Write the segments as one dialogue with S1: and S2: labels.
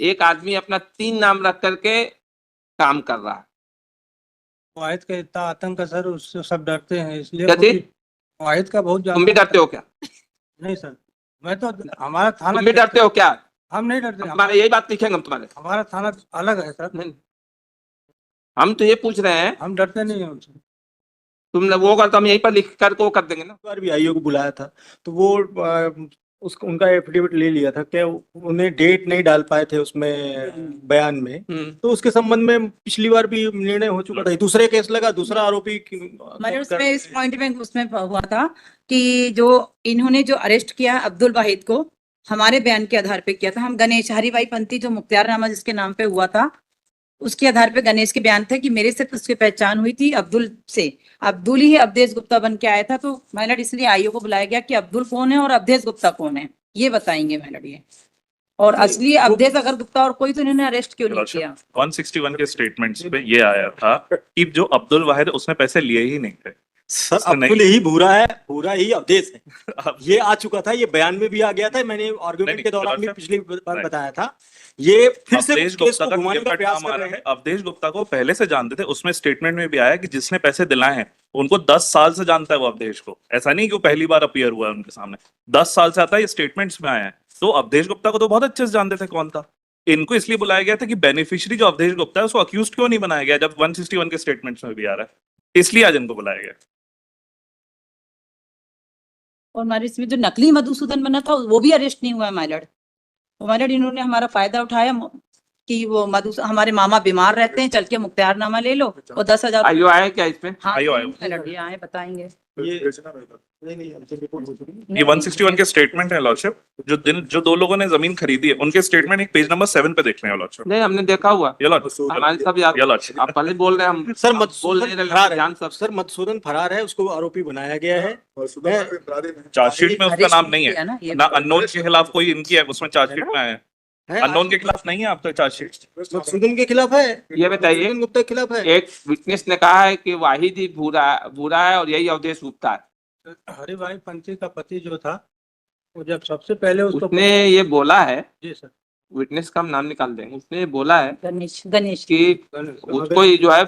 S1: एक आदमी अपना 3 नाम रख करके काम कर रहा है।
S2: वाहिद का इतना आतंक है सर, उससे सब डरते हैं, इसलिए
S1: क्या चीज?
S2: वाहिद का बहुत
S1: तुम भी
S2: ज्यादा
S1: डरते हो क्या?
S2: नहीं सर, मैं तो हमारा थाना
S1: तुम भी डरते हो क्या?
S2: हम नहीं डरते,
S1: तुम्हारे यही बात लिखेंगे हम तुम्हारे।
S2: हमारा थाना अलग है सर।
S1: नहीं, हम तो ये पूछ रहे हैं,
S2: हम डरते नहीं हैं उनसे।
S1: तुम वो कर तो हम यहीं पर लिख कर वो कर देंगे ना।
S3: बार भी आईओ को बुलाया था तो वो उसको उनका एफिडेविट ले लिया था, क्या उन्हें डेट नहीं डाल पाए थे उसमें बयान में, तो उसके संबंध में पिछली बार भी निर्णय हो चुका था, दूसरे केस लगा, दूसरा आरोपी
S4: मैंने उसमें इस पॉइंट में उसमें हुआ था कि जो इन्होंने जो अरेस्ट किया अब्दुल वाहिद को हमारे बयान के आधार पे किया था। हम गणेश हरिभाई पंथी जो मुख्तियारनामा जिसके नाम पे हुआ था उसके आधार पे गणेश के बयान थे कि मेरे से उसकी पहचान हुई थी अब्दुल से। अब्दुल ही अवधेश गुप्ता बन के आया था, तो मैलड इसलिए आईओ को बुलाया गया कि अब्दुल कौन है और अवधेश गुप्ता कौन है ये बताएंगे मैलड ये। और असली अवधेश अगर गुप्ता और कोई तो इन्होंने अरेस्ट क्यों नहीं किया?
S5: 161 के स्टेटमेंट्स पे ये आया था कि जो अब्दुल वाहिद उसने पैसे लिए ही नहीं थे।
S3: सर अब्दुल ही भूरा है, भूरा ही अवधेश है, ये आ चुका था, ये बयान में भी आ गया था, मैंने आर्गुमेंट के दौरान भी पिछली बार बताया था। ये फिर से
S5: अवधेश
S3: केस को
S5: गुप्ता
S3: घुमाने का प्रयास
S5: का
S3: कर रहे हैं।
S5: अवधेश गुप्ता को पहले से जानते थे, उसमें स्टेटमेंट में भी आया कि जिसने पैसे दिलाए हैं उनको 10 साल से जानता है वो अवधेश को, ऐसा नहीं कि वो पहली बार अपीयर हुआ है उनके सामने, 10 साल से आता है, ये स्टेटमेंट्स में आया है। तो अवधेश गुप्ता को तो बहुत अच्छे से जानते थे कौन था। इनको इसलिए बुलाया गया था कि बेनिफिशियरी जो अवधेश गुप्ता है उसको अक्यूज्ड क्यों नहीं बनाया गया, जब 161 के स्टेटमेंट्स में भी आ रहा है, इसलिए आज इनको बुलाया गया।
S4: और हमारे इसमें जो नकली मधुसूदन बना था वो भी अरेस्ट नहीं हुआ है माइलड। माइलड इन्होंने हमारा फायदा उठाया कि वो हमारे मामा बीमार रहते हैं, चल के मुख्तियारनामा ले लो और 10,000।
S1: आईओ आया क्या इसमें?
S4: हाँ
S5: आईओ
S4: माइलड ये आए बताएंगे।
S5: ये 161 के स्टेटमेंट है लॉर्डशिप, जो 2 लोगों ने जमीन खरीदी है उनके स्टेटमेंट एक पेज नंबर 7 पे देख रहे हैं लॉर्डशिप।
S1: नहीं, हमने देखा हुआ
S5: ये लॉर्डशिप
S1: हमारे सब याद।
S5: ये लॉर्डशिप
S1: आप पहले बोल रहे हैं, हम
S3: सर
S1: बोल
S3: मधुसूदन
S1: नहीं रहे,
S3: फरार
S1: जान
S3: है,
S1: सब।
S3: सर मधुसूदन फरार है, उसको आरोपी बनाया गया है।
S5: चार्जशीट में उसका नाम नहीं है ना, अननोन के खिलाफ कोई इनकी है उसमें चार्जशीट में आया है, अननोन के खिलाफ नहीं है आप तो चार्जशीट।
S3: मधुसूदन के खिलाफ है,
S1: ये बताइए,
S3: मधुसूदन गुप्ता के खिलाफ है।
S1: एक विटनेस ने कहा है कि वाहिद ही भूरा है और यही अवधेश गुप्ता है।
S2: हरिभाई पंथी का पति जो था वो जब सबसे पहले
S1: उसने ये बोला है,
S2: जी सर,
S1: विटनेस का हम नाम निकाल देंगे, उसने बोला है
S4: गणेश
S1: कि उसको ही जो है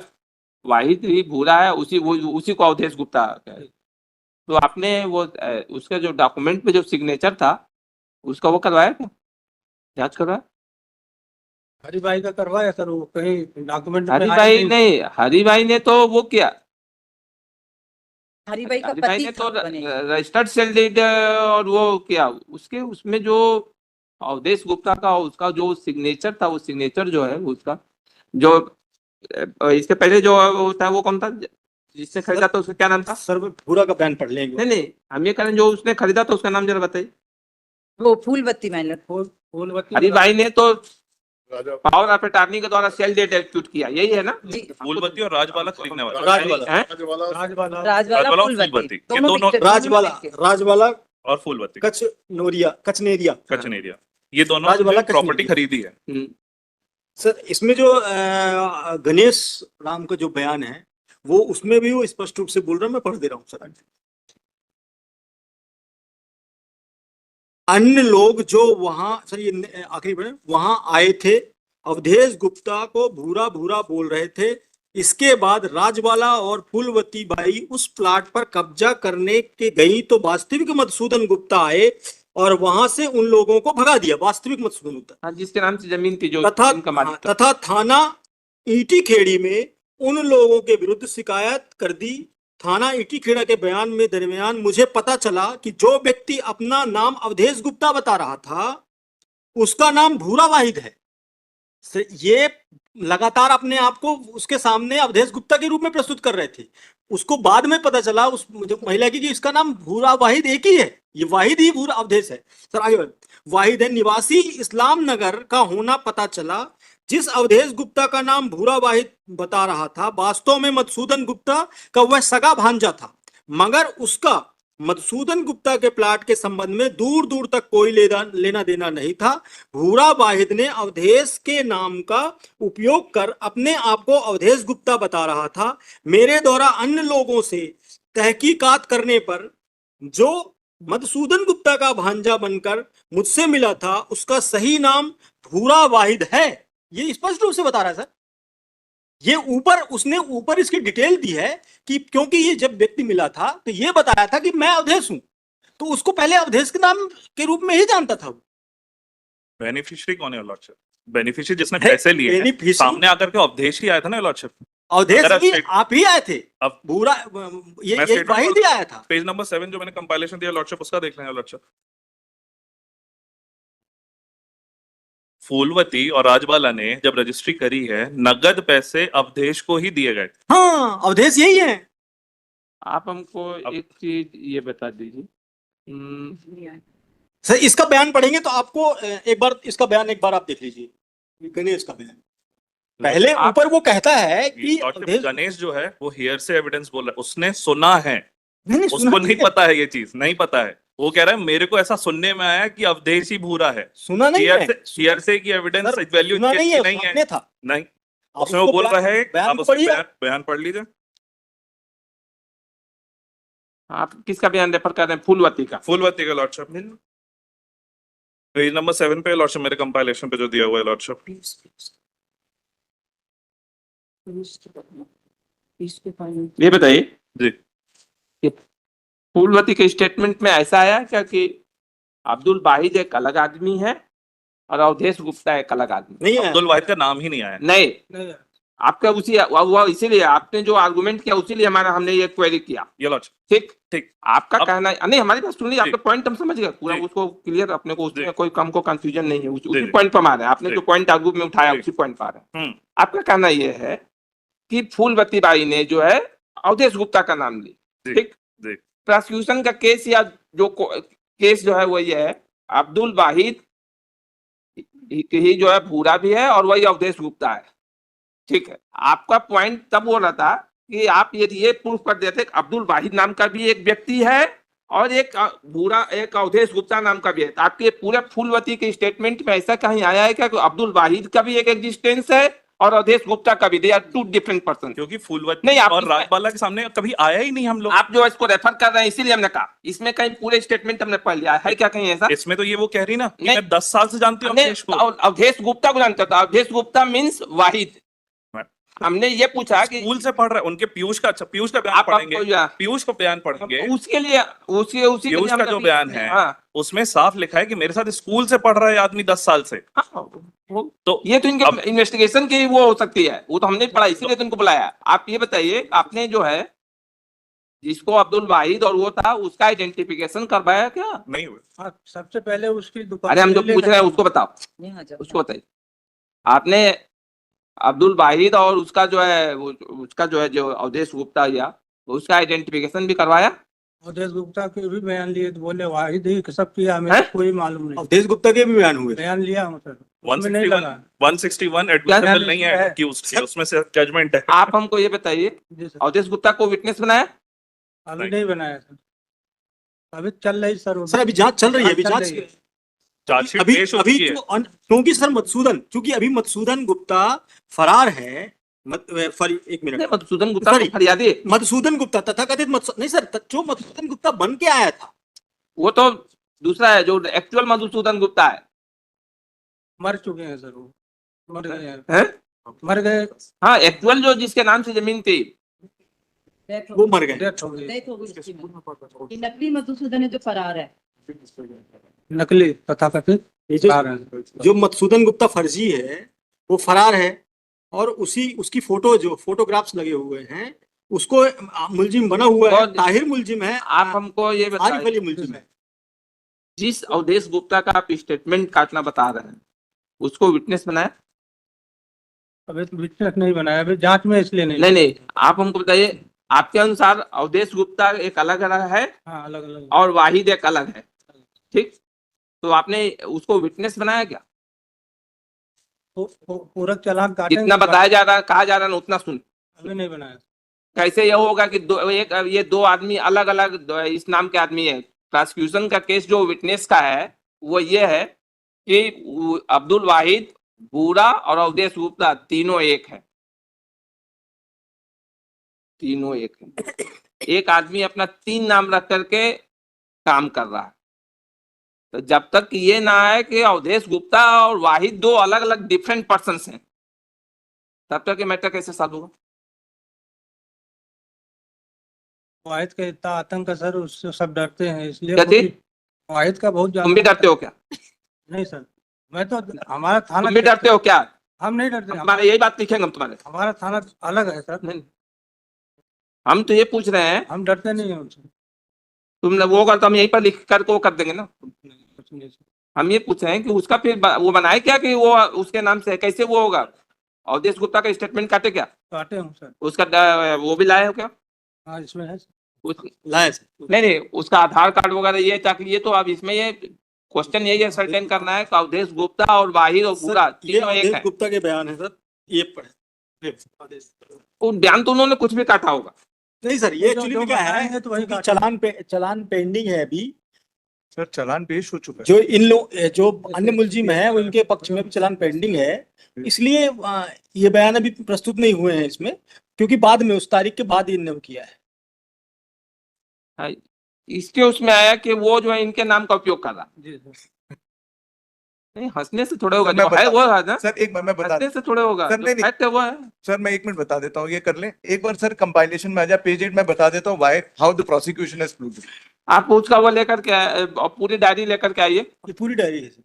S1: वाहिद ही भूरा है, उसी को अवधेश गुप्ता है। तो आपने वो उसका जो डॉक्यूमेंट पे जो सिग्नेचर था उसका वो करवाया क्या, जांच करवाया?
S2: हरिभाई का करवाया सर, वो कहीं डॉक्यूमेंट
S1: हरिभाई नहीं, हरिभाई ने तो वो किया,
S4: हरिभाई का
S1: हरिभाई
S4: पति
S1: ने तो
S4: था बने।
S1: रजिस्टर्ड सेल डीड और वो किया, उसके उसमें जो अवधेश गुप्ता का उसका जो सिग्नेचर था, वो सिग्नेचर जो है उसका जो इसके पहले जो होता है वो कौन था जिसने खरीदा था, उसका क्या नाम था?
S3: सर पूरा का बयान पढ़ लेंगे।
S1: नहीं, हम ये करें, जो उसने खरीदा था उसका नाम जरा बताइए।
S4: वो फूलवती मैलड।
S2: फूलवती
S1: हरिभाई ने तो पावर ऑफ अटॉर्नी के द्वारा सेल डेट एक्यूट किया, यही है ना?
S4: जी,
S5: फूलवती और राजवाला खरीदने वाला,
S2: राजवाला
S4: राजवाला
S5: फूलवती,
S4: फूलवती
S5: ये दोनों
S3: राजवाला
S5: और फूलवती
S3: कचनेरिया,
S5: ये दोनों
S3: राजवाला
S5: प्रॉपर्टी खरीदी है।
S3: सर इसमें जो गणेश राम का जो बयान है वो उसमें भी वो स्पष्ट रूप से बोल रहा है, मैं पढ़ दे रहा हूँ सर। अन्य लोग जो वहां, सर ये आखिरी बयान, वहां आए थे, अवधेश गुप्ता को भूरा भूरा बोल रहे थे। इसके बाद राजवाला और फूलवती बाई उस प्लाट पर कब्जा करने के गई तो वास्तविक मधुसूदन गुप्ता आए और वहां से उन लोगों को भगा दिया, वास्तविक मधुसूदन गुप्ता,
S1: जिसके नाम से जमीन थी जो
S3: तथा थाना ईटी खेड़ी में उन लोगों के विरुद्ध शिकायत कर दी। थाना ईटी खेड़ा के बयान में दरमियान मुझे पता चला कि जो व्यक्ति अपना नाम अवधेश गुप्ता बता रहा था उसका नाम भूरा वाहिद है। ये लगातार अपने आप को उसके सामने अवधेश गुप्ता के रूप में प्रस्तुत कर रहे थे। उसको बाद में पता चला उस महिला की कि इसका नाम भूरा वाहिद एक ही है, ये वाहिद ही भूरा अवधेश है। सर आगे वाहिद है, निवासी इस्लाम नगर का होना पता चला। जिस अवधेश गुप्ता का नाम भूरा वाहिद बता रहा था वास्तव में मधुसूदन गुप्ता का वह सगा भांजा था, मगर उसका मधुसूदन गुप्ता के प्लाट के संबंध में दूर दूर तक कोई लेना देना नहीं था। भूरा वाहिद ने अवधेश के नाम का उपयोग कर अपने आप को अवधेश गुप्ता बता रहा था। मेरे द्वारा अन्य लोगों से तहकीकात करने पर जो मधुसूदन गुप्ता का भांजा बनकर मुझसे मिला था उसका सही नाम भूरा वाहिद है, ये स्पष्ट रूप से बता रहा है सर। ये उसने ऊपर इसकी डिटेल दी है कि क्योंकि ये जब व्यक्ति मिला था तो ये बताया था कि मैं अवधेश हूं, तो उसको पहले अवधेश के नाम के रूप में ही जानता था वो।
S5: बेनिफिशियरी कौन है योर लॉर्डशिप? बेनिफिशियरी जिसने पैसे लिए हैं,
S3: बेनिफिशियरी
S5: सामने आकर के अवधेश ही आया था ना योर लॉर्डशिप।
S3: अवधेश
S5: अगर
S3: भी
S5: स्टेट-
S3: आप ही आए थे,
S5: अब
S3: भूरा ये
S5: मैं
S3: एक
S5: स्टेटमेंट
S3: वाहिद ही आया था।
S5: पेज नंबर 7 जो मैंने कंपाइलेशन दिया लॉर्डशिप, उसका देख लें योर लॉर्डशिप। फूलवती और राजबाला ने जब रजिस्ट्री करी है, नगद पैसे अवधेश को ही दिए गए।
S3: हाँ, अवधेश यही है।
S1: आप हमको
S5: अब-
S1: एक चीज ये बता दीजिए।
S3: सर इसका बयान पढ़ेंगे तो आपको एक बार इसका बयान एक बार आप देख लीजिए, गणेश का बयान। पहले
S1: आप-
S3: ऊपर वो कहता है कि
S5: लॉर्डशिप,
S3: अवधेश
S5: गणेश जो है वो हियर से एविडेंस बोल रहा है, उसने सुना है,
S3: नहीं
S5: उसको
S3: सुना
S5: नहीं पता है, ये चीज नहीं पता है। वो कह रहा है मेरे को ऐसा सुनने में आया कि अवधेश ही भूरा है।
S3: सुना नहीं है
S5: हियर से की एविडेंस
S3: सर,
S5: वैल्यू
S3: सुना नहीं है,
S5: नहीं है।
S3: आपने था।
S5: नहीं,
S3: आप
S5: उसमें वो
S3: उसको
S5: बोल रहा है,
S3: बयान
S5: आप
S3: को
S5: उसका
S3: पढ़िए।
S5: बयान पढ़ लीजिए।
S1: आप किसका बयान रेफर कर रहे हैं? फूलवती का।
S5: फूलवती का लॉर्डशिप, पेज नंबर 7 पे लॉर्डशिप, मेरे कंपाइलेशन पे जो दिया हुआ है लॉर्डशिप।
S1: ये बताइए
S5: जी,
S1: कि फूलवती के स्टेटमेंट में ऐसा आया क्या कि अब्दुल वाहिद एक अलग आदमी है और अवधेश गुप्ता एक अलग आदमी?
S3: नहीं है,
S5: अब्दुल वाहिद का नाम ही नहीं आया।
S1: नहीं,
S2: नहीं,
S1: आपका उसी वो इसीलिए आपने जो आर्गुमेंट किया उसीलिए हमने ये क्वेरी किया।
S5: ये लॉर्डशिप,
S1: ठीक
S5: ठीक।
S1: आपका
S5: अब-
S1: कहना नहीं, हमारी बात सुनिए,
S5: जी।
S1: आपका पॉइंट हम समझ गए पूरा,
S5: जी।
S1: उसको क्लियर, अपने को उसमें
S5: जी।
S1: कोई कम को कंफ्यूजन नहीं है, उसी
S5: जी।
S1: पॉइंट पर मारे आपने
S5: जी।
S1: जो पॉइंट आगू में उठाया
S5: जी।
S1: उसी पॉइंट पर आ रहे हैं।
S5: हम्म,
S1: आपका कहना ये है कि फूलवती बाई ने जो है अवधेश गुप्ता का नाम ली,
S5: जी।
S1: ठीक।
S5: जी।
S1: प्रोसिक्यूशन का केस या जो केस जो है वो ये है, अब्दुल वाहिद ही जो है भूरा भी है और वही अवधेश गुप्ता है, ठीक है। आपका पॉइंट तब हो रहा था कि आप ये प्रूफ कर देते कि अब्दुल वाहिद नाम का भी एक व्यक्ति है और एक भूरा, एक अवधेश गुप्ता नाम का भी है। तो आपके पूरे फूलवती के स्टेटमेंट में ऐसा कहीं आया है क्या कि अब्दुल वाहिद का भी एक एग्जिस्टेंस है और अवधेश गुप्ता का भी? They are two different person.
S5: क्योंकि फूलवती
S1: नहीं, आप
S5: और
S1: इसमें-
S5: राजबाला के सामने कभी आया ही नहीं हम लोग।
S1: आप जो इसको रेफर कर रहे हैं इसीलिए हमने कहा इसमें कहीं पूरे स्टेटमेंट हमने पढ़ लिया है क्या कहीं ऐसा?
S5: इसमें तो ये वो कह रही ना कि
S1: नहीं।
S5: मैं 10 साल से जानती हूँ
S1: हमने
S5: अवधेश को।
S1: अवधेश गुप्ता को जानता था, अवधेश गुप्ता मीन्स वाहिद। हमने ये पूछा कि
S5: स्कूल से पढ़ रहे हैं, उनके पीयूष का, अच्छा पीयूष का बयान
S1: आप
S5: पढ़ेंगे,
S1: आपको
S5: पीयूष का बयान पढ़ेंगे।
S1: उसके लिए उसी के लिए
S5: पीयूष का
S1: हमने
S5: जो
S1: अभी-
S5: बयान है,
S1: हाँ,
S5: उसमें साफ लिखा है कि मेरे साथ स्कूल से पढ़ रहा है आदमी 10 साल से।
S1: हाँ,
S5: तो
S1: ये तो इनके
S5: अब-
S1: इन्वेस्टिगेशन की वो हो सकती है, वो तो हमने पढ़ा इसीलिए तो इनको बुलाया। आप ये बताइए, आपने जो है जिसको अब्दुल वाहिद और वो था उसका आइडेंटिफिकेशन करवाया क्या?
S5: नहीं हुए।
S2: हाँ, सबसे पहले उसकी दुकान
S1: अरे हम जो
S2: से
S1: पूछ रहे हैं
S2: लेकर-
S1: उसको बताओ,
S4: यहाँ जाओ।
S1: उसको बताइए। आपने अब्दुल वाहिद और उसका जो है उसका जो है जो अवधेश गुप्ता या उसका आइडेंटिफिकेशन भी करवाया?
S2: अवधेश गुप्ता के भी बयान लिए तो बोले वाहिद ही सब किया, हमें
S1: हैं?
S2: कोई मालूम नहीं।
S3: अवधेश गुप्ता के भी बयान हुए।
S2: बयान लिया हूँ सर, उसमें नहीं
S5: 161
S2: लगा।
S5: 161 एडमिसिबल नहीं है
S2: है?
S5: कि उसमें से जजमेंट है।
S1: आप हमको ये बताइए,
S2: जी सर,
S1: अवधेश गुप्ता को विटनेस बनाया?
S2: अभी नहीं बनाया सर, अभी चल रही सर।
S3: सर अभी जांच चल रही है, अभी
S2: चल
S3: जांच
S2: रही है।
S5: चार्जशीट
S3: अभी
S5: पेश हो
S3: अभी
S5: चुकी है।
S3: क्योंकि सर चूंकि अभी मधुसूदन गुप्ता फरार है। एक मिनट,
S1: नहीं, मधुसूदन गुप्ता को
S3: Sorry.
S1: फरियादी,
S3: मधुसूदन गुप्ता तथाकथित नहीं सर, जो मधुसूदन गुप्ता बन के आया था
S1: वो तो दूसरा है, जो एक्चुअल मधुसूदन गुप्ता है।
S2: मर चुके हैं सर, वो मर गए हैं,
S1: हैं?
S2: मर गए,
S1: हाँ, एक्चुअल जो जिसके नाम से जमीन थी
S3: वो मर गए।
S2: डेथ हो गई।
S4: डेथ हो गई उसकी में। ये नकली मधुसूदन है जो फरार है।
S2: नकली तथाकथित
S3: ये जो
S2: फरार हैं।
S3: जो मधुसूदन गुप्ता फर्जी है वो फरार है, और उसकी फोटो जो फोटोग्राफ्स लगे हुए हैं उसको मुलजिम बना हुआ है।
S1: और-
S3: ताहिर मुलजिम है,
S1: आप हमको ये
S3: आरिफ
S1: बताइए,
S3: अली मुलजिम है।
S1: जिस अवधेश गुप्ता का आप स्टेटमेंट काटना बता रहे हैं उसको विटनेस बनाया?
S2: अभी तो विटनेस नहीं बनाया, अभी जांच में इसलिए नहीं।
S1: नहीं नहीं, आप हमको बताइए, आपके अनुसार अवधेश गुप्ता एक अलग अलग है
S2: हाँ, अलग अलग।
S1: और वाहिद एक अलग है, ठीक। तो आपने उसको विटनेस बनाया क्या?
S2: पूरा चालान काटेंगे,
S1: जितना बताया जा रहा है, कहा जा रहा है उतना सुन।
S2: अभी नहीं बनाया।
S1: कैसे ये होगा कि ये दो आदमी अलग अलग इस नाम के आदमी है? प्रोसिक्यूशन का केस जो विटनेस का है वो ये है कि अब्दुल वाहिद, भूरा और अवधेश गुप्ता तीनों एक है, तीनों एक है। एक आदमी अपना 3 नाम रख करके काम कर रहा है, तो जब तक ये ना आए कि अवधेश गुप्ता और वाहिद दो अलग अलग डिफरेंट पर्सन हैं, तब तक ये मैटर कैसे सॉल्व होगा?
S2: वाहिद का इतना आतंक है सर, उससे सब डरते हैं, इसलिए
S1: क्या चीज?
S2: वाहिद का बहुत
S1: तुम भी
S2: ज्यादा
S1: डरते हो क्या?
S2: नहीं सर, मैं तो हमारा थाना
S1: तुम भी डरते हो क्या?
S2: हम नहीं डरते,
S1: हमारे यही बात लिखेंगे हम तुम्हारे।
S2: हमारा थाना अलग है सर,
S1: नहीं, हम तो ये पूछ रहे हैं,
S2: हम डरते नहीं हैं उनसे।
S1: तुम लोग वो कर तो हम यहीं पर लिख कर वो कर देंगे ना।
S2: कुछ नहीं सर।
S1: हम ये पूछ रहे हैं कि उसका फिर वो बनाए क्या कि वो उसके नाम से कैसे वो होगा? अवधेश गुप्ता का स्टेटमेंट काटे क्या?
S2: काटे हूँ सर,
S1: उसका वो भी लाए हो क्या?
S2: हाँ इसमें है सर।
S3: लाए सर।
S1: नहीं नहीं, उसका आधार कार्ड वगैरह ये ताकि ये तो अब इसमें ये क्वेश्चन यही है सर्टेन करना है कि अवधेश गुप्ता और वाहिद और पूरा
S3: सर, ये
S1: तीनों एक
S3: अवधेश
S1: है।
S3: गुप्ता के बयान है सर, ये पढ़े आदेश।
S1: वो बयान तो उन्होंने कुछ भी काटा होगा।
S3: नहीं सर, ये
S2: जो-
S3: एक्चुअली
S2: जो
S3: में क्या
S2: बताएंगे
S3: है
S2: तो वही
S3: कि
S2: काटेंगे।
S3: चलान पेंडिंग है अभी।
S5: सर चालान पेश हो चुका है।
S3: जो इन लोग जो अन्य मुलजिम है उनके पक्ष में भी चलान पेंडिंग है, इसलिए ये बयान अभी प्रस्तुत नहीं हुए हैं इसमें, क्योंकि बाद में उस तारीख के बाद इन्होंने किया है।
S1: हाँ, इसके उसमें आया कि वो जो है इनके नाम का उपयोग कर रहा।
S2: जी सर।
S1: नहीं, हंसने से थोड़े होगा,
S6: सर, मैं
S1: जो है
S6: बता-
S1: वो है ना,
S6: सर एक बार मैं बता
S1: हंसने से थोड़े होगा,
S6: सर,
S1: जो
S6: नहीं, नहीं।
S1: फैक्ट है वो है।
S6: सर मैं 1 मिनट बता देता हूँ, ये कर लें एक बार सर, कंपाइलेशन में आ जाए पेज 8 में बता देता हूँ why how the prosecution has proved.
S1: आप उसका वो लेकर के पूरी डायरी लेकर के आइए।
S3: ये पूरी डायरी है सर।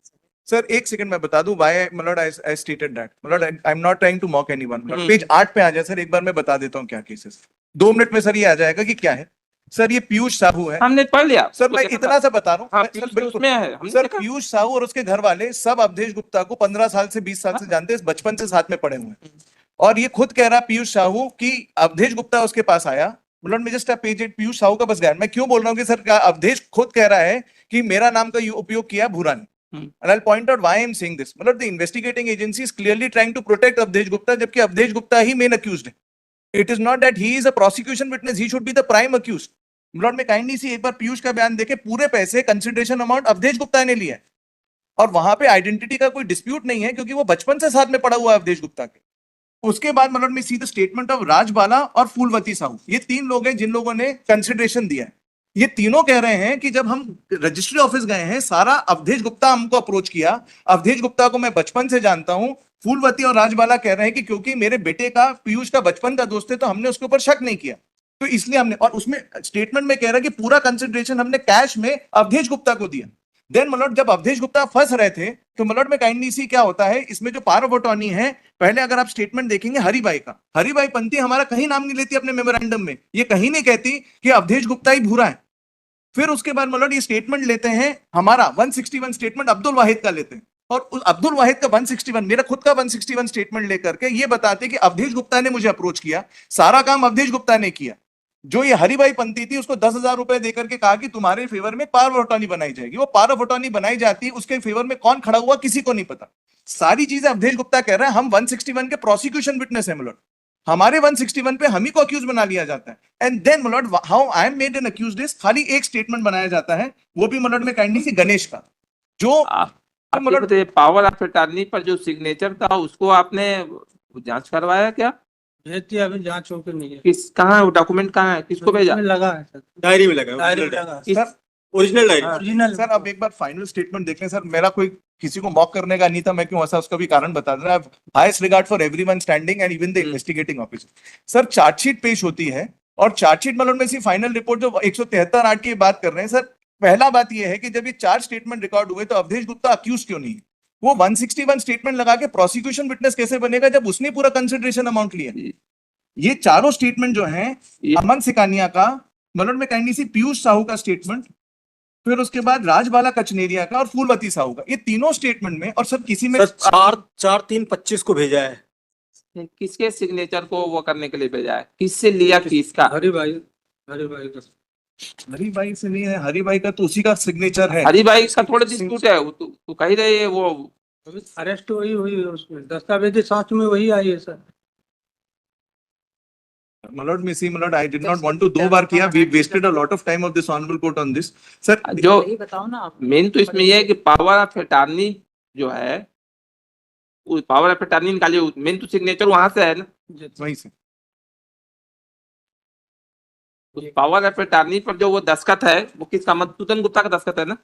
S6: सर 1 सेकंड मैं बता दूं व्हाई मतलब आई स्टेटेड दैट, मतलब I am not trying to mock anyone.
S1: Hmm.
S6: Page 8 पे आ जाए सर, एक बार मैं बता देता हूँ क्या केसेस। 2 मिनट में सर ये आ जाएगा कि क्या है। सर ये पीयूष साहू है।
S1: हमने पढ़ लिया।
S6: सर
S1: उसको
S6: मैं
S1: देखा
S6: इतना
S1: था।
S6: सा बता रहा
S1: हाँ,
S6: हूँ सर,
S1: पीयूष तो
S6: बिल्कुल
S1: उसमें है, हमने
S6: सर,
S1: देखा।
S6: पीयूष साहू और उसके घर वाले सब अवधेश गुप्ता को 15 साल से 20 साल से जानते हैं, बचपन से साथ में पढ़े हुए हैं। और ये खुद कह रहा है पीयूष साहू कि अवधेश गुप्ता उसके पास आया, मतलब मैं जस्ट पेज 8 पीयूष साहू का बस गायन। मैं क्यों बोल रहा हूँ कि सर अवधेश खुद कह रहा है कि मेरा नाम का उपयोग किया भूरा ने। And I'll point out why I'm saying this. मतलब the investigating agency is clearly trying to protect Avdesh Gupta, जबकि अवधेश गुप्ता ही main accused है. It is not that he is a prosecution witness. He should be the prime accused. मतलब मैं kindly सी एक बार पीयूष का बयान देखे, पूरे पैसे कंसिडरेशन अमाउंट अवधेश गुप्ता ने लिया है और वहां पे आइडेंटिटी का कोई डिस्प्यूट नहीं है क्योंकि वो बचपन से साथ में पड़ा हुआ है अवधेश गुप्ता के। उसके बाद मतलब मैं see the statement of Rajbala और फूलवती साहू, ये 3 लोग हैं जिन लोगों ने कंसिडरेशन दिया है। ये तीनों कह रहे हैं कि जब हम रजिस्ट्री ऑफिस गए हैं, सारा अवधेश गुप्ता हमको अप्रोच किया। अवधेश गुप्ता को मैं बचपन से जानता हूं। फूलवती और राजबाला कह रहे हैं कि क्योंकि मेरे बेटे का पीयूष का बचपन का दोस्त है तो हमने उसके ऊपर शक नहीं किया, तो इसलिए हमने, और उसमें स्टेटमेंट में कह रहा है कि पूरा कंसिडरेशन हमने कैश में अवधेश गुप्ता को दिया। देन मतलब जब अवधेश गुप्ता फंस रहे थे तो मतलब में काइंडली सी क्या होता है इसमें जो पावर ऑफ अटॉर्नी है, पहले अगर आप स्टेटमेंट देखेंगे हरिबाई का, हरिबाई पंथी हमारा कहीं नाम नहीं लेती अपने मेमोरेंडम में, ये कहीं नहीं कहती कि अवधेश गुप्ता ही भूरा है। फिर उसके बाद मतलब ये स्टेटमेंट लेते हैं हमारा 161 स्टेटमेंट अब्दुल वाहिद का लेते हैं, और उस अब्दुल वाहिद का 161 मेरा खुद का 161 स्टेटमेंट लेकर के ये बताते कि अवधेश गुप्ता ने मुझे अप्रोच किया, सारा काम अवधेश गुप्ता ने किया। जो ये हरिबाई पंथी थी उसको 10,000 रुपए देकर के कहा कि तुम्हारे फेवर में पावर ऑफ अटॉर्नी बनाई जाएगी। वो पावर ऑफ अटॉर्नी बनाई जाती है, उसके फेवर में कौन खड़ा हुआ किसी को नहीं पता। सारी चीजें अवधेश गुप्ता कह रहे हैं, हम 161 के प्रोसिक्यूशन विटनेस है मतलब, हमारे 161 पे हम ही को अक्यूज बना लिया जाता है। एंड देन मतलब how I am made an accused is खाली एक स्टेटमेंट बनाया जाता है, वो भी मतलब में काइंडली से गणेश का, जो
S1: आप
S6: मतलब-
S1: बताइए, पावर ऑफ अटॉर्नी पर जो सिग्नेचर था उसको आपने जांच करवाया क्या?
S2: भेज दिया, अभी जांच होकर नहीं है।
S1: किस कहाँ है डॉक्यूमेंट, कहाँ है, किसको भेजा?
S2: उसमें लगा है सर,
S3: डायरी में लगा है,
S2: डायरी में
S3: ओरिजिनल
S2: लगा है।
S1: किस-
S6: sir
S3: original diary.
S2: Original
S6: sir अब एक बार फाइनल स्टेटमेंट देख लें सर, मेरा कोई किसी को मॉक करने का नहीं था, मैं क्यों ऐसा उसका भी कारण बता दे रहा। Highest regard for everyone standing and even the investigating officer. Sir chargesheet पेश होती है और चार्जशीट मतलब में सी फाइनल रिपोर्ट जो 173(8) की बात कर रहे हैं सर, पहला बात यह है कि जब ये 4 स्टेटमेंट रिकॉर्ड हुए तो अवधेश गुप्ता अक्यूज क्यों नहीं है? वो 161 स्टेटमेंट लगा के प्रोसिक्यूशन विटनेस कैसे बनेगा जब उसने पूरा कंसिडरेशन अमाउंट लिया? ये चारों स्टेटमेंट जो हैं, अमन सिकानिया का, मतलब में काइंडली सी पीयूष साहू का स्टेटमेंट, फिर उसके बाद राजबाला कचनेरिया का और फूलवती साहू का, ये तीनों स्टेटमेंट में, और सर किसी में
S3: सर 4/3/25 को भेजा है।
S1: किसके सिग्नेचर को वो करने के लिए भेजा है, किससे लिया किसका?
S2: हरिभाई का
S6: हरिभाई से नहीं है, हरिभाई का तो उसी का सिग्नेचर है।
S1: हरिभाई का थोड़ा डिस्प्यूट है, वो तो कह रहे हैं वो
S2: अरेस्ट वही हुई है, उसमें दस्तावेजी साथ में वही आई है सर।
S6: Malord में सी मतलब I did not want to 2 बार किया, we wasted a lot of time of this honourable court on this sir.
S1: जो
S4: वही बताओ ना आप।
S1: मेन तो इसमें यह है कि पावर ऑफ अटॉर्नी जो है, पावर ऑफ अटॉर्नी निकालिए, मेन तो सिग्नेचर वहां से है ना,
S6: वहीं से
S1: उस पावर ऑफ अटॉर्नी पर जो वो दस्तखत है वो किसका? मधुसूदन गुप्ता का दस्तखत है ना।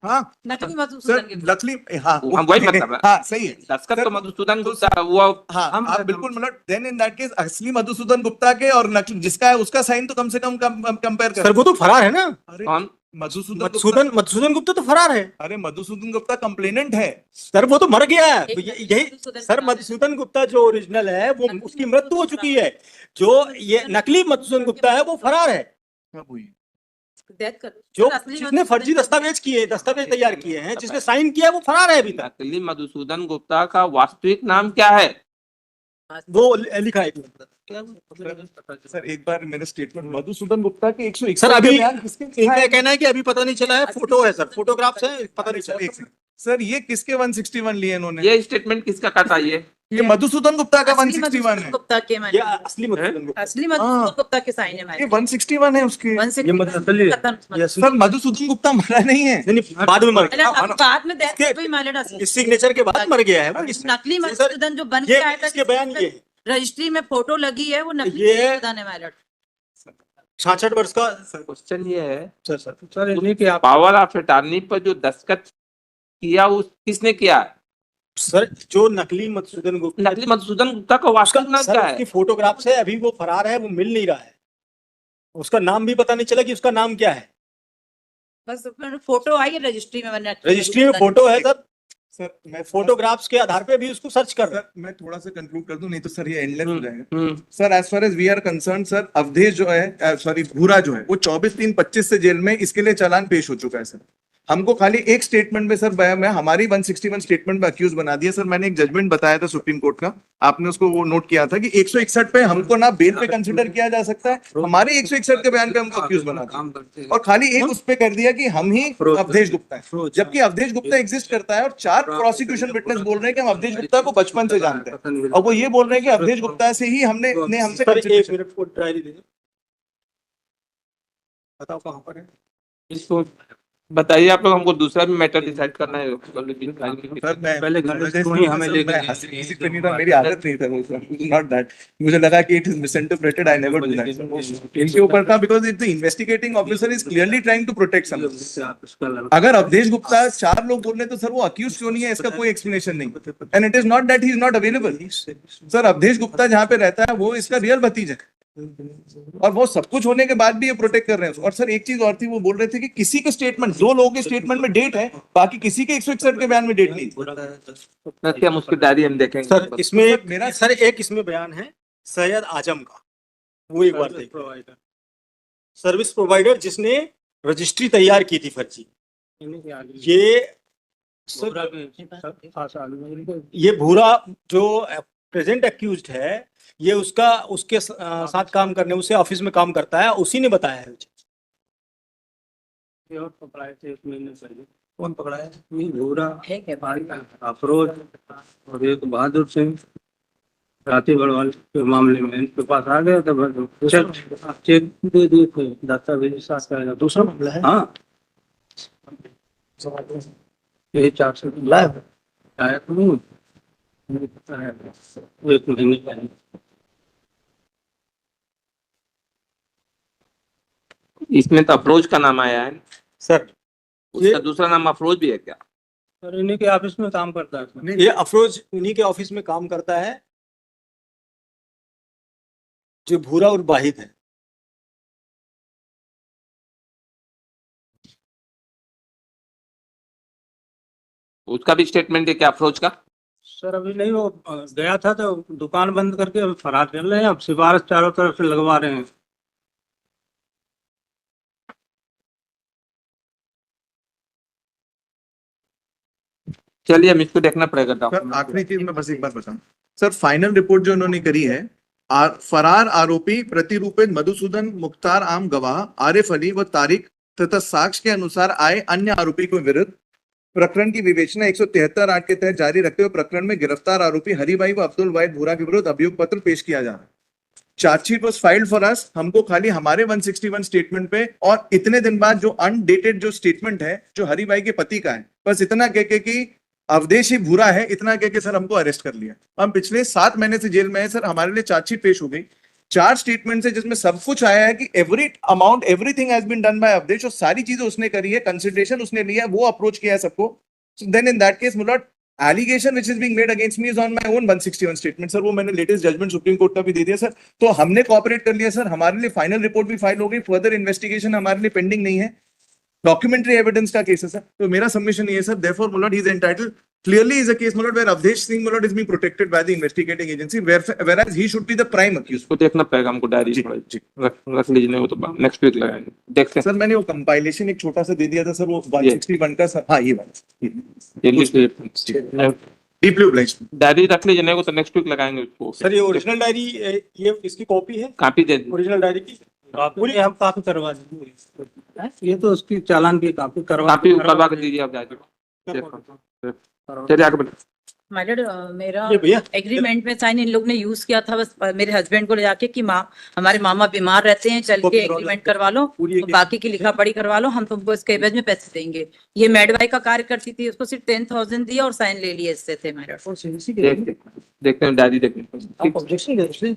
S6: हाँ
S4: नकली
S6: सर
S4: मधुसूदन गुप्ता।
S6: लकली, हाँ
S1: हम वही मतलब है।
S6: हाँ सही है
S1: दस्खत तो
S6: सर,
S1: मधुसूदन गुप्ता वो
S6: हाँ
S2: हम-
S6: आप बिल्कुल मतलब देन इन दैट केस असली मधुसूदन गुप्ता के और नकली जिसका है उसका साइन तो कम से कम कंपेयर कर।
S3: सर वो तो फरार है ना,
S6: अरे
S1: कौन?
S3: मधुसूदन गुप्ता तो फरार है।
S6: अरे मधुसूदन गुप्ता कंप्लेनेंट है।
S3: सर वो तो मर गया है,
S4: एक
S3: यही
S4: मधुसूदन
S3: सर
S4: फरार है।
S3: मधुसूदन गुप्ता जो ओरिजिनल है वो
S4: नकली
S3: उसकी मृत्यु हो
S4: मधुसूदन
S3: चुकी
S4: फरार
S3: है, जो ये नकली मधुसूदन गुप्ता है वो फरार है,
S6: कब हुई?
S4: डेथ कर
S3: जो
S4: सर, असली
S3: जिसने
S4: मधुसूदन
S3: फर्जी
S4: का-
S3: दस्तावेज किए, दस्तावेज तैयार किए हैं, जिसने साइन किया है वो फरार है अभी तक।
S1: नकली मधुसूदन गुप्ता का वास्तविक नाम क्या है?
S3: वो लिखा है
S6: सर एक बार मेरे स्टेटमेंट मधुसूदन गुप्ता के 161
S3: सर अभी
S6: बयान किसके
S3: इनका कहना है कि अभी पता नहीं चला है, फोटो है सर, फोटोग्राफ्स है, पता नहीं
S6: सर, एक
S3: चला।
S6: सेकंड। सर ये किसके 161 लिए इन्होंने?
S1: ये स्टेटमेंट किसका कटा
S6: ये मधुसूदन गुप्ता का
S4: असली
S6: 161
S4: मधुसूदन
S6: है।
S4: गुप्ता के
S3: ये
S4: मैंने
S3: असली मधुसूदन गुप्ता।
S4: असली मधुसूदन
S6: हाँ।
S4: गुप्ता के साइन है
S6: ये
S4: मैंने
S6: 161 है उसके।
S2: ये असली है।
S6: सर मधुसूदन गुप्ता मरा नहीं है।
S3: नहीं नहीं, बाद में मर गया।
S4: अब बाद में डेथ
S3: इसके-
S4: हो गई माइलेड असली
S3: इस सिग्नेचर के बाद मर गया है वो।
S4: नकली
S3: सर,
S4: मधुसूदन जो बन
S3: ये
S4: के आया था
S3: इसके बयान ये है।
S4: रजिस्ट्री में फोटो लगी है वो नकली
S3: ये-
S4: मधुसूदन है माइलेड।
S3: 66 वर्ष का।
S1: क्वेश्चन ये है,
S3: सर सर
S2: सर इन्हीं के आप
S1: पावर ऑफ अटॉर्नी पर जो दस्तखत किया उस किसने किया है?
S3: सर जो नकली मधुसूदन गुप्ता,
S1: नकली मधुसूदन गुप्ता का वास्तविक नाम
S3: सर
S1: क्या
S3: उसकी
S1: है?
S3: फोटोग्राफ से अभी वो फरार है, वो मिल नहीं रहा है, उसका नाम भी पता नहीं चला कि उसका नाम क्या है।
S4: बस फोटो आई है रजिस्ट्री में मैंने
S3: रजिस्ट्री में फोटो है सर,
S6: सर मैं
S3: फोटोग्राफ्स के आधार पे भी उसको सर्च कर रहे हैं।
S6: सर मैं थोड़ा सा कंक्लूड कर दूं, नहीं तो सर ये एंडलेस हो जाएगा।
S1: Hmm,
S6: sir as far as we are concern sir, Avdhesh जो है सॉरी भूरा जो है वो 24/3/25 से जेल में, इसके लिए चालान पेश हो चुका है सर। हमको खाली एक स्टेटमेंट में सर मैं हमारी 161 स्टेटमेंट में अक्यूज बना दिया सर। मैंने एक जजमेंट बताया था सुप्रीम कोर्ट का, आपने उसको वो नोट किया था कि 161 पे हमको ना बेल पे कंसिडर किया जा सकता है, हमारे 161 के बयान पे हमको अक्यूज बना दिया
S2: काम करते हैं।
S6: और खाली एक उस पे कर दिया कि हम ही अवधेश गुप्ता है, जबकि अवधेश गुप्ता एग्जिस्ट करता है और 4 प्रोसिक्यूशन विटनेस बोल रहे हैं कि हम अवधेश गुप्ता को बचपन से जानते हैं, और वो ये बोल रहे हैं कि अवधेश गुप्ता से ही हमने ने हमसे
S3: सर एक
S6: consideration-
S3: मिनट को डायरी दे दो। बताओ कहाँ पर है।
S1: इसको बताइए आप लोग, हमको दूसरा भी मैटर डिसाइड करना है।
S6: सर मैं
S2: पहले घर
S6: apologize
S2: को ही
S6: करता हूं,
S2: हमें
S6: सर,
S2: लेकर
S6: मैं
S2: गए।
S6: हंसी किसी पे नहीं था, मेरी आदत नहीं था वो सर, नॉट दैट। मुझे लगा कि it is misinterpreted, I never do that. इनके ऊपर था because it the investigating officer is clearly trying to protect someone. अगर अवधेश गुप्ता 4 लोग बोल रहे हैं तो सर वो अक्यूज क्यों नहीं है, इसका कोई एक्सप्लेनेशन नहीं। And it is not that he is not available. Sir Awadhesh Gupta जहाँ पे रहता है वो इसका रियल भतीजा है, और वो सब कुछ होने के बाद भी ये प्रोटेक्ट कर रहे हैं। और सर एक चीज और थी, वो बोल रहे थे कि किसी के स्टेटमेंट, 2 लोगों के स्टेटमेंट में डेट है, बाकी किसी के 161 के बयान में डेट नहीं थी।
S1: हम उसकी डायरी हम देखेंगे।
S3: सर इसमें
S6: मेरा-
S3: सर एक इसमें बयान है सैयद आजम का, वो एक बार देखिए। सर्विस प्रोवाइडर जिसने रजिस्ट्री तैयार की थी फर्जी, ये ये भूरा जो प्रेजेंट एक्यूज्ड है, ये उसके साथ काम करने, उसे ऑफिस में काम करता है, उसी ने बताया है मुझे।
S2: और पकड़ाए थे 1 महीने पहले। कौन पकड़ा है? ये भूरा, अफरोज और एक बहादुर सिंह राती बड़वाल के मामले में इनके पास आ गया था। चेक दे दिए थे, दस्तावेज साथ करेगा। दूसरा मामला है, हाँ यही 4 से लाया आया तो नहीं, मुझे पता है 1 महीने पहले।
S1: इसमें तो अफरोज का नाम आया है,
S3: सर
S1: उसका दूसरा नाम अफरोज भी है क्या?
S2: और इन्हीं के ऑफिस में काम करता है।
S3: ये अफरोज उन्हीं के ऑफिस में काम करता है, जो भूरा और वाहिद है।
S1: उसका भी स्टेटमेंट है क्या अफरोज का?
S2: सर अभी नहीं, वो गया था तो दुकान बंद करके अभी फरार चल रहे हैं। अब सिफारिश चारों तरफ से लगवा रहे हैं।
S1: चलिए हम इसको देखना पड़ेगा
S6: सर
S1: डॉक्यूमेंट।
S6: आखिरी चीज मैं बस एक बार बताऊं सर, फाइनल रिपोर्ट जो उन्होंने करी है, फरार आरोपी प्रतिरूपित मधुसूदन मुख्तार आम गवाह आरिफ अली व तारिक तथा साक्ष्य के अनुसार आए अन्य आरोपी को विरुद्ध प्रकरण की विवेचना 173(8) के तहत जारी रखते हुए प्रकरण में गिरफ्तार आरोपी हरिभाई व अब्दुल वाहिद भूरा के विरुद्ध अभियोग पत्र पेश किया जा रहा है। Chargesheet was filed for us, हमको खाली हमारे 161 स्टेटमेंट पे और इतने दिन बाद जो अनडेटेड जो स्टेटमेंट है जो हरिभाई के पति का है, बस इतना कह के कि अवधेश ही भूरा है, इतना कह के सर हमको अरेस्ट कर लिया। हम पिछले 7 महीने से जेल में है सर, हमारे लिए चार्जशीट पेश हो गई। 4 स्टेटमेंट है जिसमें सब कुछ आया है कि every amount everything has been done by Awadhesh, और सारी चीजें उसने करी है, कंसिडरेशन उसने लिया है, वो अप्रोच किया है सबको. देन इन दैट केस मुलॉट, allegation which is being made against me is on my own 161 statement sir. वो मैंने लेटेस्ट जजमेंट सुप्रीम कोर्ट का भी दे दिया सर. तो हमने कोऑपरेट कर लिया सर, हमारे लिए फाइनल रिपोर्ट भी फाइल हो गई, फर्दर इन्वेस्टिगेशन हमारे लिए पेंडिंग नहीं है, डॉक्यूमेंटरी एविडेंस का केस है सर. तो मेरा सबमिशन ये है सर, देयरफॉर मुलॉट he is entitled, clearly is a case मुलॉट where Avdesh Singh मुलॉट is being protected by the investigating agency, whereas he should be the prime accused.
S1: उसको देखना पड़ेगा हमको डायरी
S6: जी,
S1: थोड़ा
S6: जी.
S1: रख लीजिए, नहीं वो तो नेक्स्ट वीक लगाएंगे, देखते हैं.
S6: सर मैंने वो कंपाइलेशन एक छोटा सा दे दिया था सर, वो 161 का सर. हाँ ये वाला
S1: जल्दी से
S6: डीपली ऑब्लाइज्ड.
S1: डायरी रख लीजिए, नहीं वो तो नेक्स्ट वीक लगाएंगे उसको.
S3: सर ये ओरिजिनल डायरी, ये इसकी कॉपी है
S1: कॉपी दे दीजिए.
S3: ओरिजिनल डायरी की?
S2: पूरी हम कॉपी करवा देंगे. ये तो उसकी चालान की कॉपी
S1: कॉपी करवा के दीजिए आप डायरी. चलिए आगे बढ़िए.
S4: मैडम मेरा
S3: ये भैया
S4: एग्रीमेंट में साइन इन लोग ने यूज किया था बस मेरे हस्बैंड को ले जाके कि माँ हमारे मामा बीमार रहते हैं, चल के एग्रीमेंट करवा लो,
S3: पूरी
S4: तो बाकी की लिखा पढ़ी करवा लो, हम तुमको इसके एवज में पैसे देंगे. ये मेडवाई का कार्य करती थी, उसको सिर्फ 10,000 दिया और साइन ले लिए इससे थे मैडम.
S1: देखते हैं डायरी देखते हैं.
S2: ऑब्जेक्शन